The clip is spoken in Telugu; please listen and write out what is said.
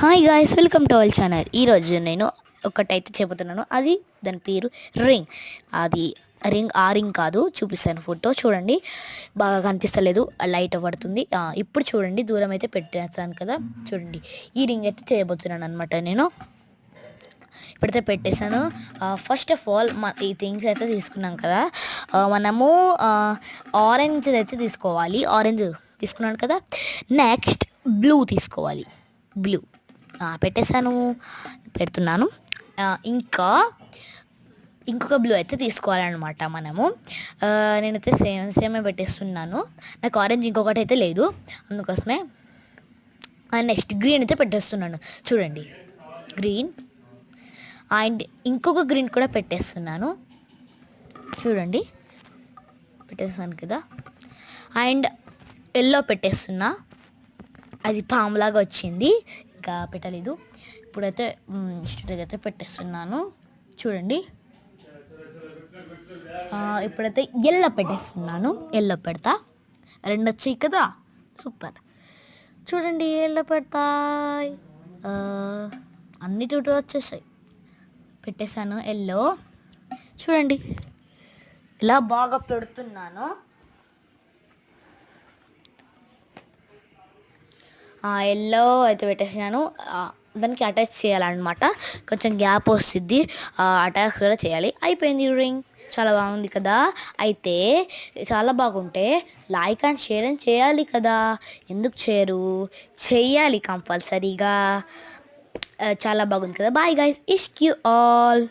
Hi guys, welcome to our channel. ఈరోజు నేను ఒకటైతే చెబుతున్నాను, అది దాని పేరు రింగ్. అది రింగ్ కాదు, చూపిస్తాను ఫోటో చూడండి. బాగా కనిపిస్తలేదు, లైట్ పడుతుంది. ఇప్పుడు చూడండి, దూరం అయితే పెట్టేస్తాను కదా, చూడండి. ఈ రింగ్ అయితే చేయబోతున్నాను అనమాట. నేను ఇప్పుడైతే పెట్టేశాను. ఫస్ట్ ఆఫ్ ఆల్ ఈ థింగ్స్ అయితే తీసుకున్నాం కదా, మనము ఆరెంజ్ అయితే తీసుకోవాలి. ఆరెంజ్ తీసుకున్నాను కదా, నెక్స్ట్ బ్లూ తీసుకోవాలి. బ్లూ పెట్టేశాను, పెడుతున్నాను. ఇంకా ఇంకొక బ్లూ అయితే తీసుకోవాలన్నమాట మనము. నేనైతే సేమే పెట్టేస్తున్నాను. నాకు ఆరెంజ్ ఇంకొకటి అయితే లేదు, అందుకోసమే. నెక్స్ట్ గ్రీన్ అయితే పెట్టేస్తున్నాను, చూడండి. గ్రీన్ అండ్ ఇంకొక గ్రీన్ కూడా పెట్టేస్తున్నాను, చూడండి. పెట్టేస్తాను కదా. అండ్ ఎల్లో పెట్టేస్తున్నా, అది పాములాగా వచ్చింది, ఇంకా పెట్టలేదు. ఇప్పుడైతే స్ట్రైట్ అయితే పెట్టేస్తున్నాను, చూడండి. ఇప్పుడైతే ఎల్లో పెట్టేస్తున్నాను. ఎల్లో పెడతా, రెండు వచ్చాయి కదా, సూపర్. చూడండి, ఎల్లో పెడతాయి, అన్ని టూ వచ్చేసాయి. పెట్టేశాను ఎల్లో, చూడండి. ఇలా బాగా పెడుతున్నాను. ఎల్లో అయితే పెట్టేసినాను. దానికి అటాచ్ చేయాలన్నమాట, కొంచెం గ్యాప్ వస్తుంది, అటాచ్ కూడా చేయాలి. అయిపోయింది రింగ్. చాలా బాగుంది కదా. అయితే చాలా బాగుంటే లైక్ అండ్ షేర్ అని చేయాలి కదా, ఎందుకు చేయరు? చెయ్యాలి కంపల్సరీగా. చాలా బాగుంది కదా. బాయ్ గైస్, ఇష్క్ యూ ఆల్.